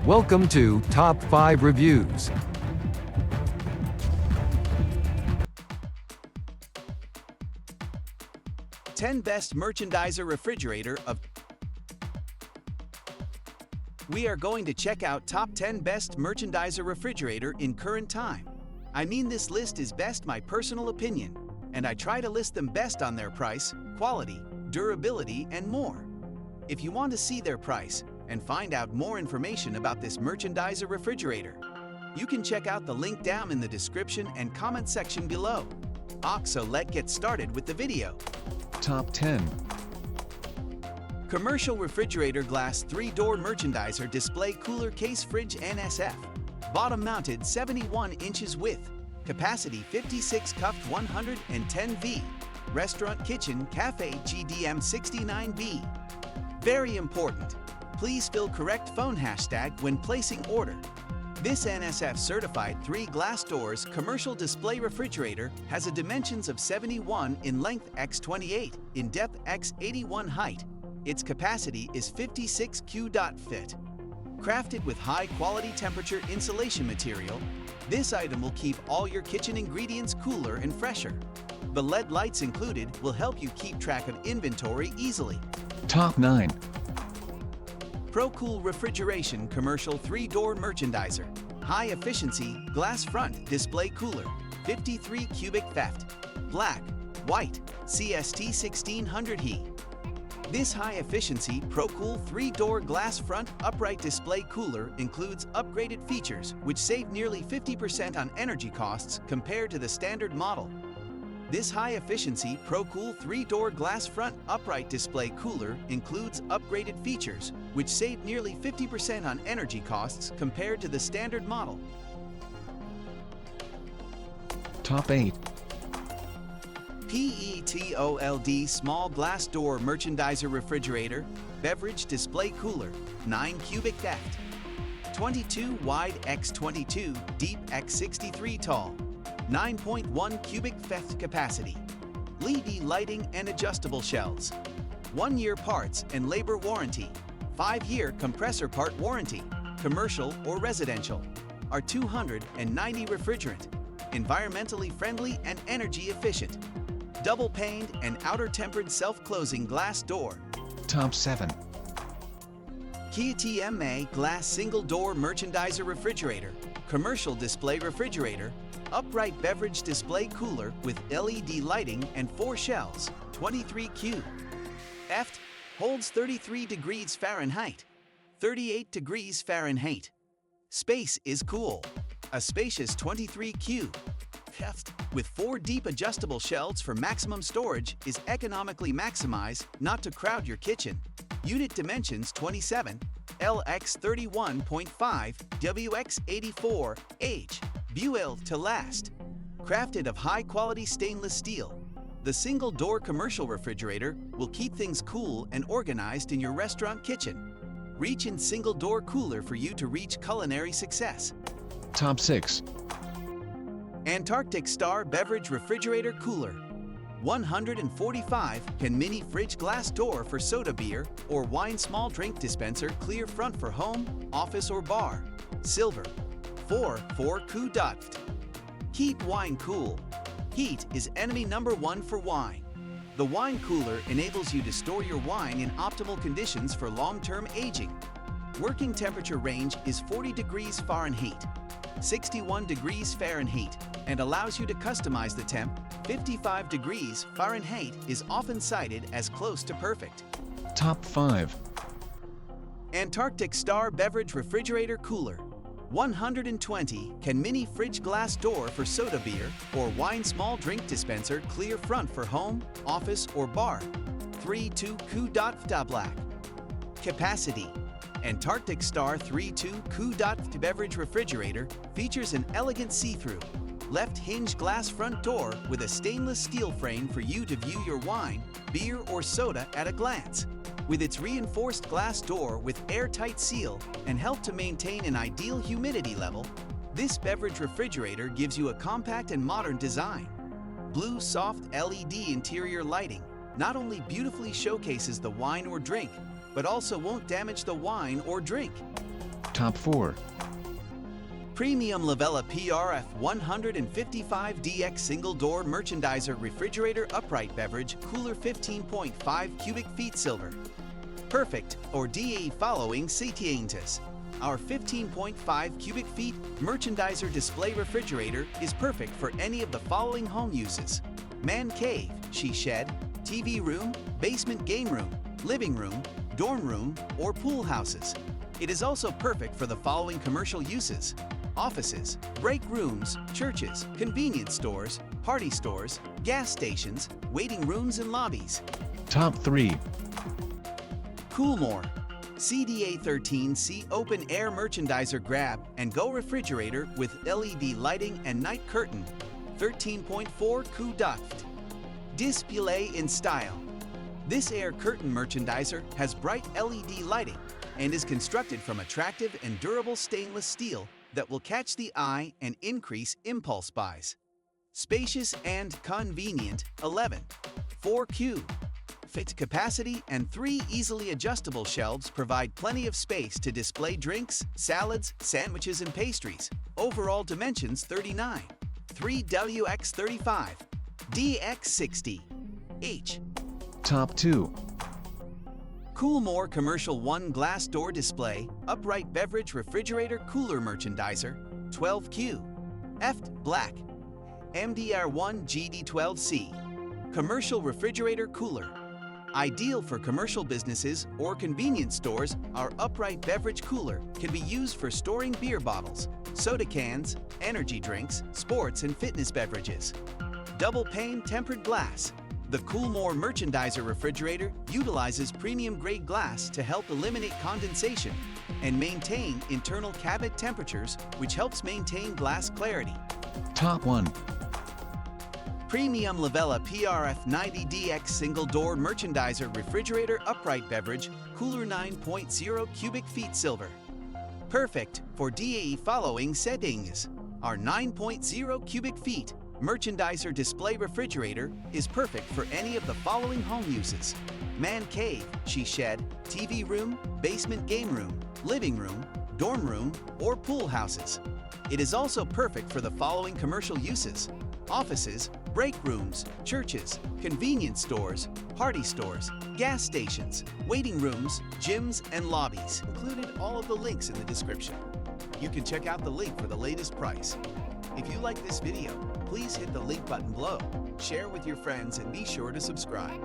Welcome to Top 5 Reviews. Ten Best Merchandiser Refrigerator of. We are going to check out top 10 best merchandiser refrigerator in current time. I mean, this list is best my personal opinion, and I try to list them best on their price, quality, durability, and more. If you want to see their price and find out more information about this merchandiser refrigerator, you can check out the link down in the description and comment section below. So let's get started with the video. Top 10. Commercial Refrigerator Glass 3-Door Merchandiser Display Cooler Case Fridge NSF. Bottom mounted 71 inches width. Capacity 56 cupped 110 V. Restaurant Kitchen Cafe GDM 69B. Very important. Please fill correct phone hashtag when placing order. This NSF certified 3 glass doors commercial display refrigerator has a dimensions of 71 in length x 28, in depth x 81 height. Its capacity is 56 q.fit. Crafted with high quality temperature insulation material, this item will keep all your kitchen ingredients cooler and fresher. The LED lights included will help you keep track of inventory easily. Top 9. ProCool Refrigeration Commercial 3-Door Merchandiser. High efficiency, glass front display cooler, 53 cubic theft. Black, white, CST 1600 He. This high-efficiency ProCool 3-door glass front upright display cooler includes upgraded features which save nearly 50% on energy costs compared to the standard model. This high-efficiency ProCool 3-door glass front upright display cooler includes upgraded features which save nearly 50% on energy costs compared to the standard model. Top 8. PETOLD Small Glass Door Merchandiser Refrigerator Beverage Display Cooler 9 cubic theft. 22 wide x 22 deep x 63 tall. 9.1 cubic theft capacity. LED lighting and adjustable shelves. 1-year parts and labor warranty. 5-year compressor part warranty. Commercial or residential. R290 refrigerant. Environmentally friendly and energy efficient. Double paned and outer tempered self-closing glass door. Top 7. Kia TMA Glass Single Door Merchandiser Refrigerator. Commercial display refrigerator. Upright beverage display cooler with LED lighting and 4 shelves, 23Q. Eft holds 33 degrees Fahrenheit, 38 degrees Fahrenheit. Space is cool. A spacious 23Q. Eft with 4 deep adjustable shelves for maximum storage is economically maximized not to crowd your kitchen. Unit dimensions 27, LX 31.5, WX 84, H. Built to last. Crafted of high-quality stainless steel, the single-door commercial refrigerator will keep things cool and organized in your restaurant kitchen. Reach in single-door cooler for you to reach culinary success. Top 6. Antarctic Star Beverage Refrigerator Cooler. 145 can mini fridge glass door for soda beer or wine small drink dispenser clear front for home, office, or bar. Silver. 4 Q.ft. Keep wine cool. Heat is enemy number 1 for wine. The wine cooler enables you to store your wine in optimal conditions for long-term aging. Working temperature range is 40 degrees Fahrenheit, 61 degrees Fahrenheit, and allows you to customize the temp. 55 degrees Fahrenheit is often cited as close to perfect. Top 5. Antarctic Star Beverage Refrigerator Cooler. 120 can mini fridge glass door for soda beer or wine small drink dispenser clear front for home, office, or bar. 32 Q.ft. Black. Capacity. Antarctic Star 32 Q.ft. Beverage Refrigerator features an elegant see-through, left hinge glass front door with a stainless steel frame for you to view your wine, beer, or soda at a glance. With its reinforced glass door with airtight seal and help to maintain an ideal humidity level, this beverage refrigerator gives you a compact and modern design. Blue soft LED interior lighting not only beautifully showcases the wine or drink, but also won't damage the wine or drink. Top 4. Premium Lavella PRF 155DX Single Door Merchandiser Refrigerator Upright Beverage Cooler 15.5 cubic feet silver. Perfect for DE following sitientes. Our 15.5 cubic feet merchandiser display refrigerator is perfect for any of the following home uses: man cave, she shed, TV room, basement game room, living room, dorm room, or pool houses. It is also perfect for the following commercial uses: offices, break rooms, churches, convenience stores, party stores, gas stations, waiting rooms and lobbies. Top 3. Coolmore CDA 13C Open Air Merchandiser Grab and Go Refrigerator with LED lighting and night curtain, 13.4 coup duct. Display in style. This air curtain merchandiser has bright LED lighting and is constructed from attractive and durable stainless steel that will catch the eye and increase impulse buys. Spacious and convenient, 4Q. Fit capacity and 3 easily adjustable shelves provide plenty of space to display drinks, salads, sandwiches, and pastries. Overall dimensions 39, 3WX35, DX60, H. Top 2. Coolmore Commercial 1 Glass Door Display Upright Beverage Refrigerator Cooler Merchandiser, 12Q, Eft Black, MDR1 GD12C, Commercial Refrigerator Cooler. Ideal for commercial businesses or convenience stores, our upright beverage cooler can be used for storing beer bottles, soda cans, energy drinks, sports and fitness beverages. Double pane tempered glass. The Coolmore Merchandiser Refrigerator utilizes premium-grade glass to help eliminate condensation and maintain internal cabinet temperatures, which helps maintain glass clarity. Top 1. Premium Lavella PRF 90DX Single Door Merchandiser Refrigerator Upright Beverage Cooler 9.0 cubic feet silver. Perfect for DE following settings. Our 9.0 cubic feet Merchandiser Display Refrigerator is perfect for any of the following home uses: man cave, she shed, TV room, basement game room, living room, dorm room, or pool houses. It is also perfect for the following commercial uses: offices, break rooms, churches, convenience stores, party stores, gas stations, waiting rooms, gyms, and lobbies. Included all of the links in the description. You can check out the link for the latest price. If you like this video, please hit the link button below, share with your friends, and be sure to subscribe.